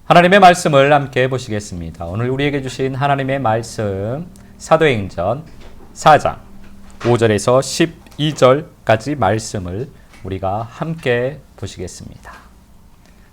하나님의 말씀을 함께 보시겠습니다. 오늘 우리에게 주신 하나님의 말씀 사도행전 4장 5절에서 12절까지 말씀을 우리가 함께 보시겠습니다.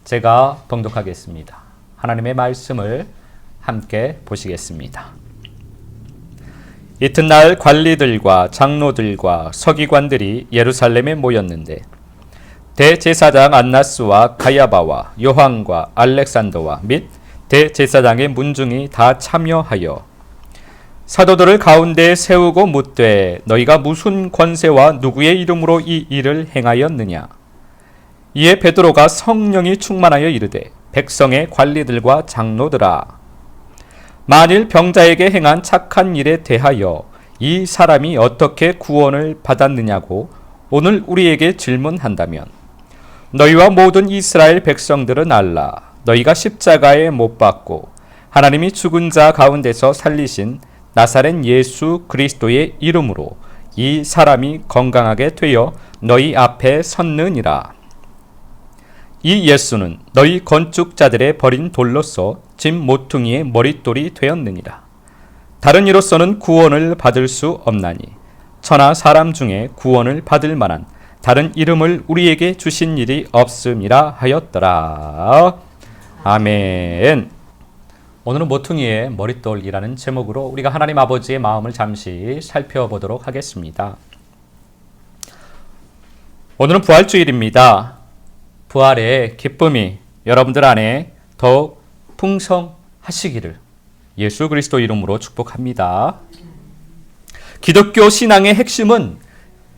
제가 봉독하겠습니다. 하나님의 말씀을 함께 보시겠습니다. 이튿날 관리들과 장로들과 서기관들이 예루살렘에 모였는데 대제사장 안나스와 가야바와 요한과 알렉산더와 및 대제사장의 문중이 다 참여하여 사도들을 가운데 세우고 묻되 너희가 무슨 권세와 누구의 이름으로 이 일을 행하였느냐. 이에 베드로가 성령이 충만하여 이르되 백성의 관리들과 장로들아, 만일 병자에게 행한 착한 일에 대하여 이 사람이 어떻게 구원을 받았느냐고 오늘 우리에게 질문한다면 너희와 모든 이스라엘 백성들은 알라. 너희가 십자가에 못 박고 하나님이 죽은 자 가운데서 살리신 나사렛 예수 그리스도의 이름으로 이 사람이 건강하게 되어 너희 앞에 섰느니라. 이 예수는 너희 건축자들의 버린 돌로서 집 모퉁이의 머릿돌이 되었느니라. 다른 이로서는 구원을 받을 수 없나니 천하 사람 중에 구원을 받을 만한 다른 이름을 우리에게 주신 일이 없음이라 하였더라. 아멘. 오늘은 모퉁이의 머릿돌이라는 제목으로 우리가 하나님 아버지의 마음을 잠시 살펴보도록 하겠습니다. 오늘은 부활주일입니다. 부활의 기쁨이 여러분들 안에 더욱 풍성하시기를 예수 그리스도 이름으로 축복합니다. 기독교 신앙의 핵심은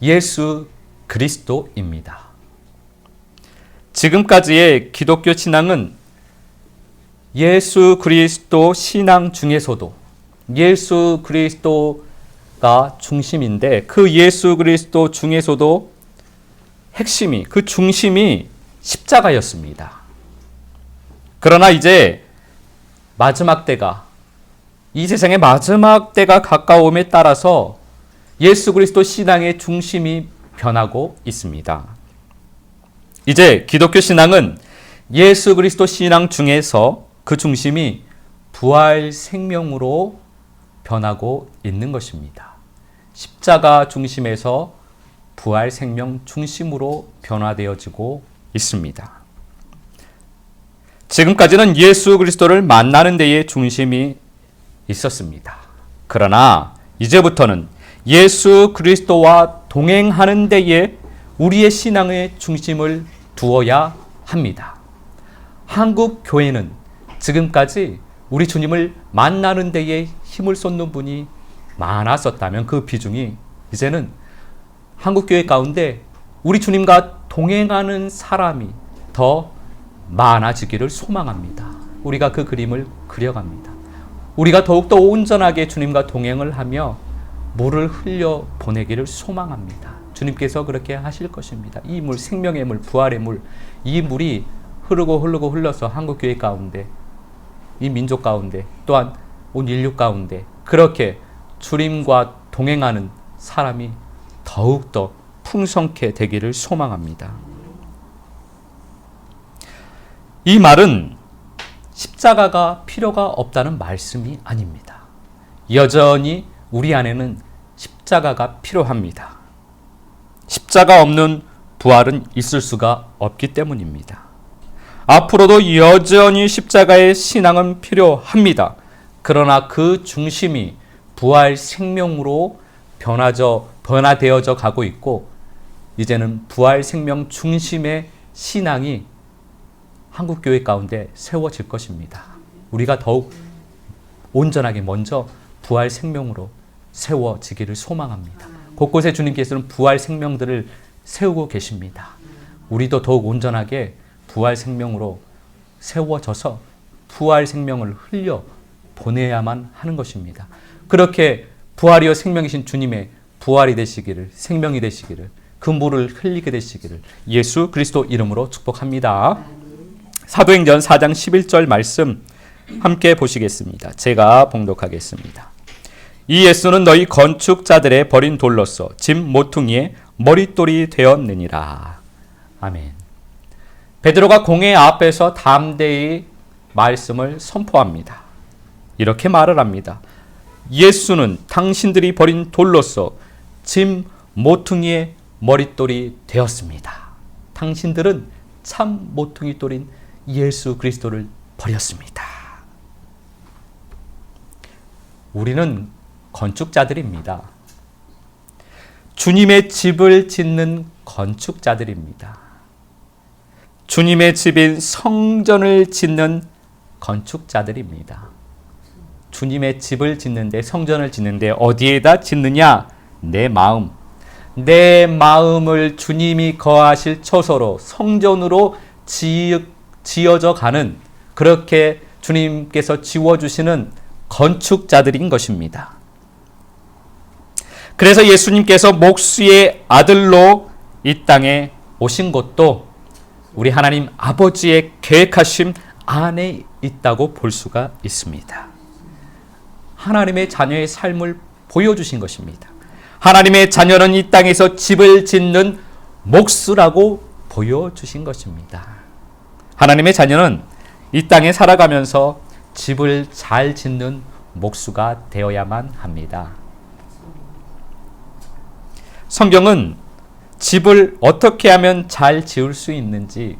예수 그리스도입니다. 지금까지의 기독교 신앙은 예수 그리스도 신앙 중에서도 예수 그리스도가 중심인데 그 예수 그리스도 중에서도 핵심이, 그 중심이 십자가였습니다. 그러나 이제 마지막 때가, 이 세상의 마지막 때가 가까움에 따라서 예수 그리스도 신앙의 중심이 변하고 있습니다. 이제 기독교 신앙은 예수 그리스도 신앙 중에서 그 중심이 부활 생명으로 변하고 있는 것입니다. 십자가 중심에서 부활 생명 중심으로 변화되어지고 있습니다. 지금까지는 예수 그리스도를 만나는 데에 중심이 있었습니다. 그러나 이제부터는 예수 그리스도와 동행하는 데에 우리의 신앙의 중심을 두어야 합니다. 한국 교회는 지금까지 우리 주님을 만나는 데에 힘을 쏟는 분이 많았었다면 그 비중이 이제는 한국 교회 가운데 우리 주님과 동행하는 사람이 더 많아지기를 소망합니다. 우리가 그 그림을 그려갑니다. 우리가 더욱더 온전하게 주님과 동행을 하며 물을 흘려 보내기를 소망합니다. 주님께서 그렇게 하실 것입니다. 이 물, 생명의 물, 부활의 물, 이 물이 흐르고 흘러서 한국교회 가운데, 이 민족 가운데, 또한 온 인류 가운데 그렇게 주님과 동행하는 사람이 더욱더 풍성케 되기를 소망합니다. 이 말은 십자가가 필요가 없다는 말씀이 아닙니다. 여전히 우리 안에는 십자가가 필요합니다. 십자가 없는 부활은 있을 수가 없기 때문입니다. 앞으로도 여전히 십자가의 신앙은 필요합니다. 그러나 그 중심이 부활 생명으로 변화되어져 가고 있고 이제는 부활 생명 중심의 신앙이 한국교회 가운데 세워질 것입니다. 우리가 더욱 온전하게 먼저 부활 생명으로 세워지기를 소망합니다. 곳곳에 주님께서는 부활 생명들을 세우고 계십니다. 우리도 더욱 온전하게 부활 생명으로 세워져서 부활 생명을 흘려 보내야만 하는 것입니다. 그렇게 부활이요 생명이신 주님의 부활이 되시기를, 생명이 되시기를, 그 물을 흘리게 되시기를 예수 그리스도 이름으로 축복합니다. 사도행전 4장 11절 말씀 함께 보시겠습니다. 제가 봉독하겠습니다. 이 예수는 너희 건축자들의 버린 돌로서 집 모퉁이의 머릿돌이 되었느니라. 아멘. 베드로가 공회 앞에서 담대히 말씀을 선포합니다. 이렇게 말을 합니다. 예수는 당신들이 버린 돌로서 짐 모퉁이의 머릿돌이 되었습니다. 당신들은 참 모퉁이 돌인 예수 그리스도를 버렸습니다. 우리는 건축자들입니다. 주님의 집을 짓는 건축자들입니다. 주님의 집인 성전을 짓는 건축자들입니다. 주님의 집을 짓는데, 성전을 짓는데 어디에다 짓느냐? 내 마음. 내 마음을 주님이 거하실 처소로, 성전으로 지어져 가는, 그렇게 주님께서 지워주시는 건축자들인 것입니다. 그래서 예수님께서 목수의 아들로 이 땅에 오신 것도 우리 하나님 아버지의 계획하심 안에 있다고 볼 수가 있습니다. 하나님의 자녀의 삶을 보여주신 것입니다. 하나님의 자녀는 이 땅에서 집을 짓는 목수라고 보여주신 것입니다. 하나님의 자녀는 이 땅에 살아가면서 집을 잘 짓는 목수가 되어야만 합니다. 성경은 집을 어떻게 하면 잘 지을 수 있는지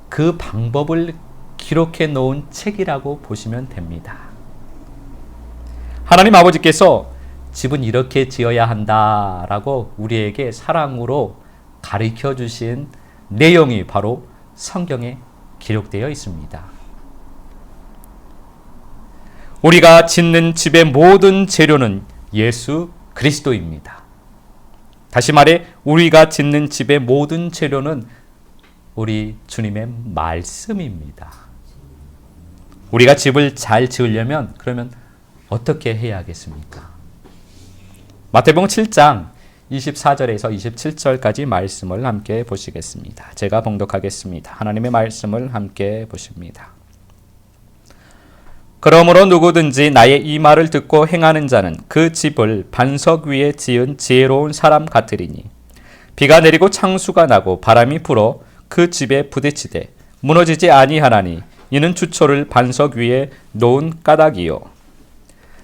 그 방법을 기록해 놓은 책이라고 보시면 됩니다. 하나님 아버지께서 집은 이렇게 지어야 한다라고 우리에게 사랑으로 가르쳐 주신 내용이 바로 성경에 기록되어 있습니다. 우리가 짓는 집의 모든 재료는 예수 그리스도입니다. 다시 말해 우리가 짓는 집의 모든 재료는 우리 주님의 말씀입니다. 우리가 집을 잘 지으려면 그러면 어떻게 해야 하겠습니까? 마태복음 7장 24절에서 27절까지 말씀을 함께 보시겠습니다. 제가 봉독하겠습니다. 하나님의 말씀을 함께 보십니다. 그러므로 누구든지 나의 이 말을 듣고 행하는 자는 그 집을 반석 위에 지은 지혜로운 사람 같으리니 비가 내리고 창수가 나고 바람이 불어 그 집에 부딪히되 무너지지 아니하나니 이는 주초를 반석 위에 놓은 까닭이요.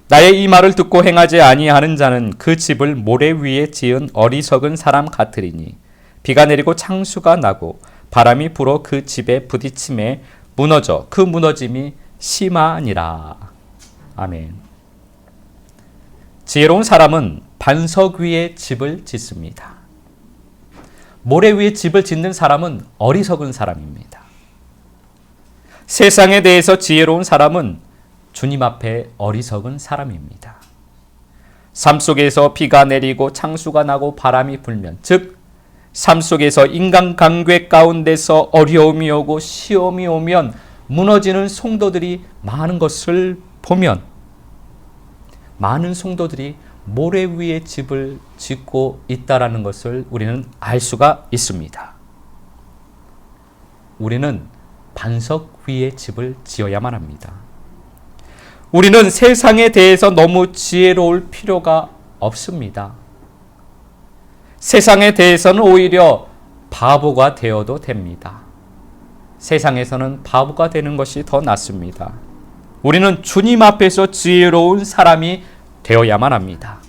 나의 이 말을 듣고 행하지 아니하는 자는 그 집을 모래 위에 지은 어리석은 사람 같으리니 비가 내리고 창수가 나고 바람이 불어 그 집에 부딪힘에 무너져 그 무너짐이 심하니라. 아멘. 지혜로운 사람은 반석 위에 집을 짓습니다. 모래 위에 집을 짓는 사람은 어리석은 사람입니다. 세상에 대해서 지혜로운 사람은 주님 앞에 어리석은 사람입니다. 삶 속에서 비가 내리고 창수가 나고 바람이 불면, 즉 삶 속에서 인간관계 가운데서 어려움이 오고 시험이 오면 무너지는 성도들이 많은 것을 보면 많은 성도들이 모래 위에 집을 짓고 있다라는 것을 우리는 알 수가 있습니다. 우리는 반석 위에 집을 지어야만 합니다. 우리는 세상에 대해서 너무 지혜로울 필요가 없습니다. 세상에 대해서는 오히려 바보가 되어도 됩니다. 세상에서는 바보가 되는 것이 더 낫습니다. 우리는 주님 앞에서 지혜로운 사람이 되어야만 합니다.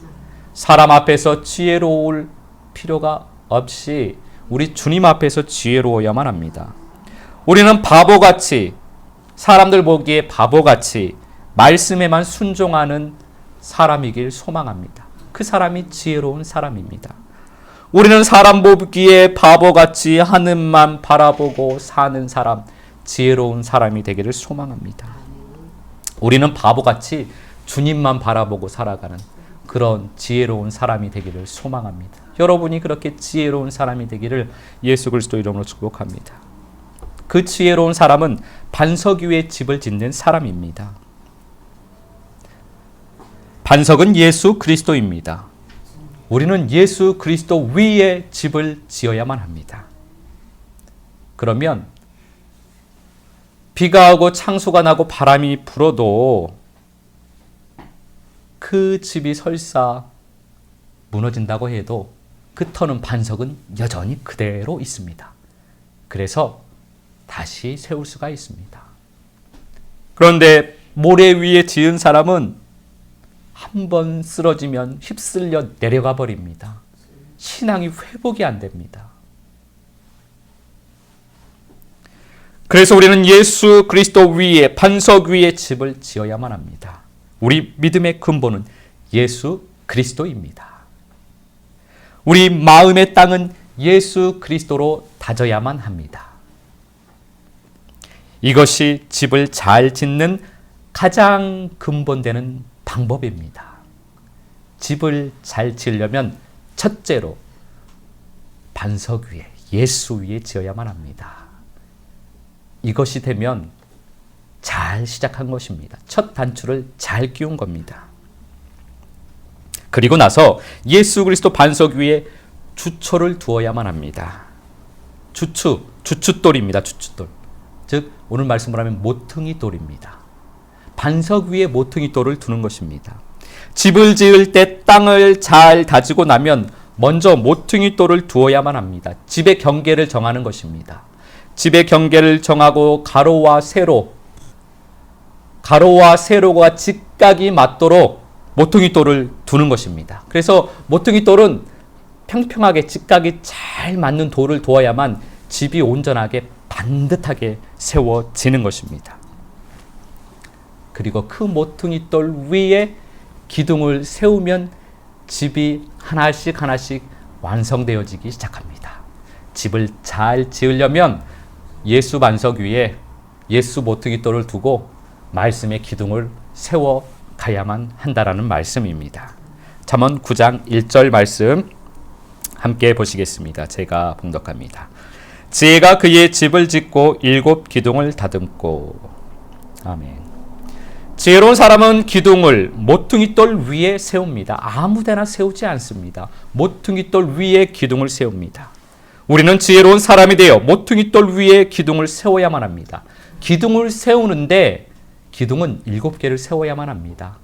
사람 앞에서 지혜로울 필요가 없이 우리 주님 앞에서 지혜로워야만 합니다. 우리는 바보같이, 사람들 보기에 바보같이 말씀에만 순종하는 사람이길 소망합니다. 그 사람이 지혜로운 사람입니다. 우리는 사람 보기에 바보같이 하늘만 바라보고 사는 사람, 지혜로운 사람이 되기를 소망합니다. 우리는 바보같이 주님만 바라보고 살아가는 그런 지혜로운 사람이 되기를 소망합니다. 여러분이 그렇게 지혜로운 사람이 되기를 예수 그리스도 이름으로 축복합니다. 그 지혜로운 사람은 반석 위에 집을 짓는 사람입니다. 반석은 예수 그리스도입니다. 우리는 예수 그리스도 위에 집을 지어야만 합니다. 그러면 비가 오고 창수가 나고 바람이 불어도 그 집이 설사 무너진다고 해도 그 터는 반석은 여전히 그대로 있습니다. 그래서 다시 세울 수가 있습니다. 그런데 모래 위에 지은 사람은 한 번 쓰러지면 휩쓸려 내려가 버립니다. 신앙이 회복이 안 됩니다. 그래서 우리는 예수 그리스도 위에, 반석 위에 집을 지어야만 합니다. 우리 믿음의 근본은 예수 그리스도입니다. 우리 마음의 땅은 예수 그리스도로 다져야만 합니다. 이것이 집을 잘 짓는 가장 근본되는 방법입니다. 집을 잘 지으려면 첫째로 반석 위에, 예수 위에 지어야만 합니다. 이것이 되면 잘 시작한 것입니다. 첫 단추를 잘 끼운 겁니다. 그리고 나서 예수 그리스도 반석 위에 주초를 두어야만 합니다. 주춧돌입니다. 주춧돌. 즉 오늘 말씀을 하면 모퉁이돌입니다. 반석 위에 모퉁이돌을 두는 것입니다. 집을 지을 때 땅을 잘 다지고 나면 먼저 모퉁이돌을 두어야만 합니다. 집의 경계를 정하는 것입니다. 집의 경계를 정하고 가로와 세로가 직각이 맞도록 모퉁이돌을 두는 것입니다. 그래서 모퉁이돌은 평평하게 직각이 잘 맞는 돌을 두어야만 집이 온전하게 반듯하게 세워지는 것입니다. 그리고 그 모퉁이돌 위에 기둥을 세우면 집이 하나씩 완성되어지기 시작합니다. 집을 잘 지으려면 예수 반석 위에 예수 모퉁이돌을 두고 말씀의 기둥을 세워 가야만 한다라는 말씀입니다. 잠언 9장 1절 말씀 함께 보시겠습니다. 제가 봉독합니다. 지혜가 그의 집을 짓고 7 기둥을 다듬고. 아멘. 지혜로운 사람은 기둥을 모퉁이돌 위에 세웁니다. 아무데나 세우지 않습니다. 모퉁이돌 위에 기둥을 세웁니다. 우리는 지혜로운 사람이 되어 모퉁이돌 위에 기둥을 세워야만 합니다. 기둥을 세우는데 기둥은 7개를 세워야만 합니다.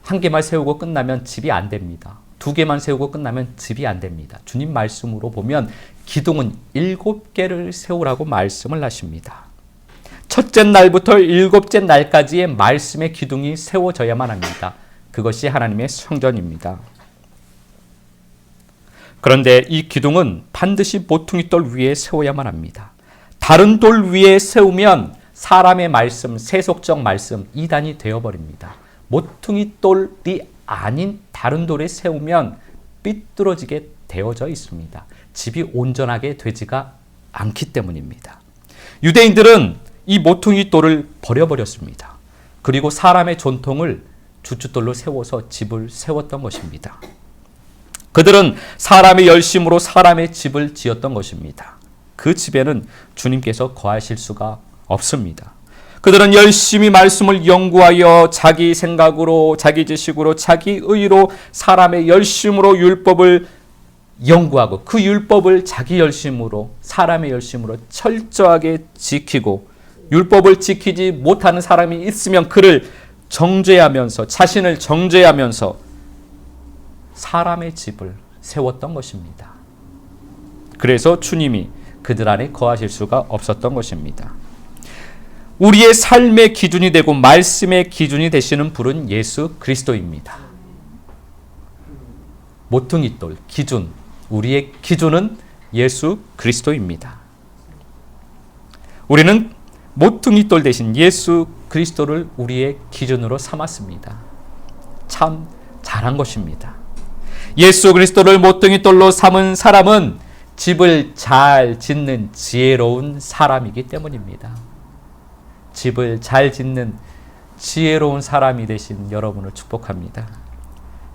1개만 세우고 끝나면 집이 안 됩니다. 2개만 세우고 끝나면 집이 안 됩니다. 주님 말씀으로 보면 기둥은 7개를 세우라고 말씀을 하십니다. 첫째 날부터 7째 날까지의 말씀의 기둥이 세워져야만 합니다. 그것이 하나님의 성전입니다. 그런데 이 기둥은 반드시 모퉁이돌 위에 세워야만 합니다. 다른 돌 위에 세우면 사람의 말씀, 세속적 말씀, 이단이 되어버립니다. 모퉁이돌이 아닌 다른 돌에 세우면 삐뚤어지게 되어져 있습니다. 집이 온전하게 되지가 않기 때문입니다. 유대인들은 이 모퉁이돌을 버려버렸습니다. 그리고 사람의 전통을 주춧돌로 세워서 집을 세웠던 것입니다. 그들은 사람의 열심으로 사람의 집을 지었던 것입니다. 그 집에는 주님께서 거하실 수가 없습니다. 그들은 열심히 말씀을 연구하여 자기 생각으로, 자기 지식으로, 자기 의로 사람의 열심으로 율법을 연구하고 그 율법을 자기 열심으로, 사람의 열심으로 철저하게 지키고 율법을 지키지 못하는 사람이 있으면 그를 정죄하면서, 자신을 정죄하면서 사람의 집을 세웠던 것입니다. 그래서 주님이 그들 안에 거하실 수가 없었던 것입니다. 우리의 삶의 기준이 되고 말씀의 기준이 되시는 분은 예수 그리스도입니다. 모퉁이돌, 기준, 우리의 기준은 예수 그리스도입니다. 우리는 모퉁이돌 대신 예수 그리스도를 우리의 기준으로 삼았습니다. 참 잘한 것입니다. 예수 그리스도를 모퉁이돌로 삼은 사람은 집을 잘 짓는 지혜로운 사람이기 때문입니다. 집을 잘 짓는 지혜로운 사람이 되신 여러분을 축복합니다.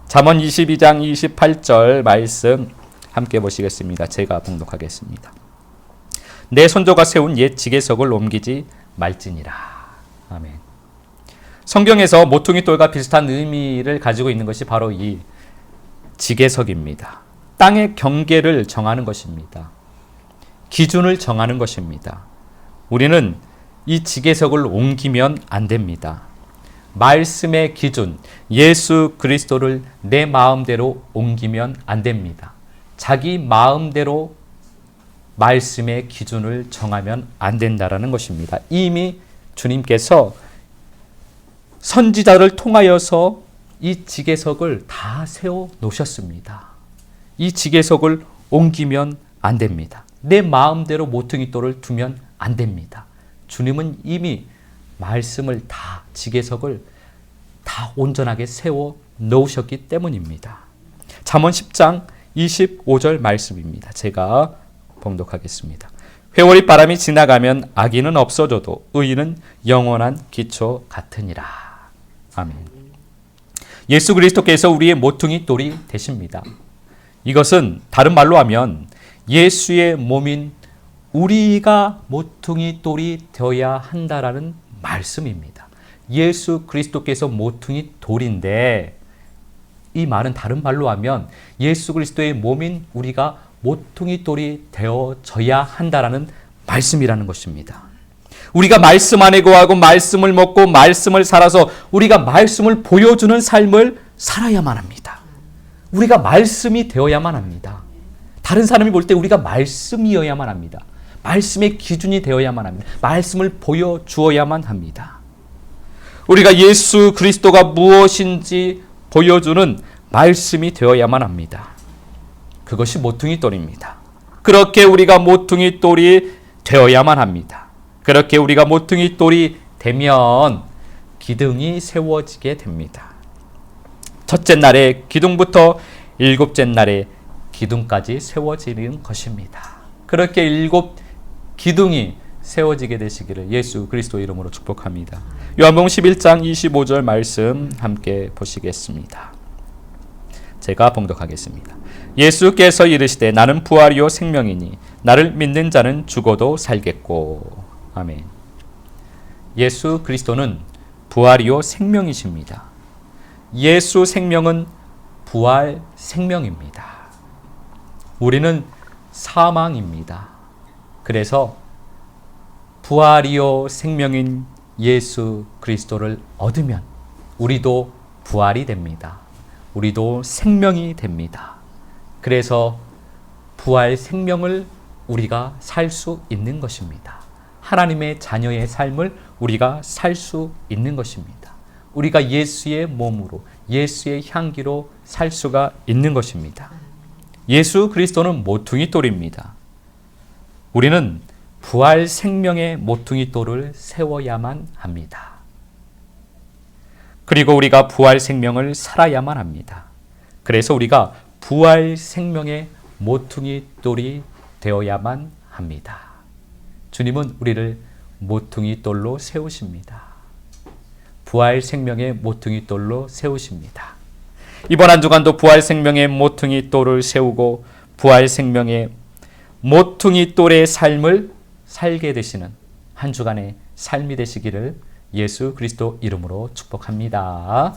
잠언 22장 28절 말씀 함께 보시겠습니다. 제가 봉독하겠습니다. 내 손조가 세운 옛 지게석을 옮기지 말지니라. 아멘. 성경에서 모퉁이돌과 비슷한 의미를 가지고 있는 것이 바로 이 지게석입니다. 땅의 경계를 정하는 것입니다. 기준을 정하는 것입니다. 우리는 이 지게석을 옮기면 안 됩니다. 말씀의 기준, 예수 그리스도를 내 마음대로 옮기면 안 됩니다. 자기 마음대로 말씀의 기준을 정하면 안 된다라는 것입니다. 이미 주님께서 선지자를 통하여서 이 지계석을 다 세워 놓으셨습니다. 이 지계석을 옮기면 안 됩니다. 내 마음대로 모퉁이 돌을 두면 안 됩니다. 주님은 이미 말씀을 다, 지계석을 다 온전하게 세워 놓으셨기 때문입니다. 잠언 10장 25절 말씀입니다. 제가 봉독하겠습니다. 회오리 바람이 지나가면 악인은 없어져도 의인은 영원한 기초 같으니라. 아멘. 예수 그리스도께서 우리의 모퉁이 돌이 되십니다. 이것은 다른 말로 하면 예수의 몸인 우리가 모퉁이 돌이 되어야 한다라는 말씀입니다. 예수 그리스도께서 모퉁이 돌인데, 이 말은 다른 말로 하면 예수 그리스도의 몸인 우리가 모퉁이 돌이 되어져야 한다라는 말씀이라는 것입니다. 우리가 말씀 안에 거하고 말씀을 먹고 말씀을 살아서 우리가 말씀을 보여주는 삶을 살아야만 합니다. 우리가 말씀이 되어야만 합니다. 다른 사람이 볼 때 우리가 말씀이어야만 합니다. 말씀의 기준이 되어야만 합니다. 말씀을 보여주어야만 합니다. 우리가 예수 그리스도가 무엇인지 보여주는 말씀이 되어야만 합니다. 그것이 모퉁이 돌입니다. 그렇게 우리가 모퉁이 돌이 되어야만 합니다. 그렇게 우리가 모퉁이 돌이 되면 기둥이 세워지게 됩니다. 첫째 날에 기둥부터 일곱째 날에 기둥까지 세워지는 것입니다. 그렇게 7 기둥이 세워지게 되시기를 예수 그리스도 이름으로 축복합니다. 요한복음 11장 25절 말씀 함께 보시겠습니다. 제가 봉독하겠습니다. 예수께서 이르시되 나는 부활이요 생명이니 나를 믿는 자는 죽어도 살겠고. 아멘. 예수 그리스도는 부활이요 생명이십니다. 예수 생명은 부활 생명입니다. 우리는 사망입니다. 그래서 부활이요 생명인 예수 그리스도를 얻으면 우리도 부활이 됩니다. 우리도 생명이 됩니다. 그래서 부활 생명을 우리가 살 수 있는 것입니다. 하나님의 자녀의 삶을 우리가 살 수 있는 것입니다. 우리가 예수의 몸으로, 예수의 향기로 살 수가 있는 것입니다. 예수 그리스도는 모퉁이 돌입니다. 우리는 부활 생명의 모퉁이 돌을 세워야만 합니다. 그리고 우리가 부활 생명을 살아야만 합니다. 그래서 우리가 부활 생명의 모퉁이 돌이 되어야만 합니다. 주님은 우리를 모퉁이 돌로 세우십니다. 부활 생명의 모퉁이 돌로 세우십니다. 이번 한 주간도 부활 생명의 모퉁이 돌을 세우고 부활 생명의 모퉁이 돌의 삶을 살게 되시는 한 주간의 삶이 되시기를 예수 그리스도 이름으로 축복합니다.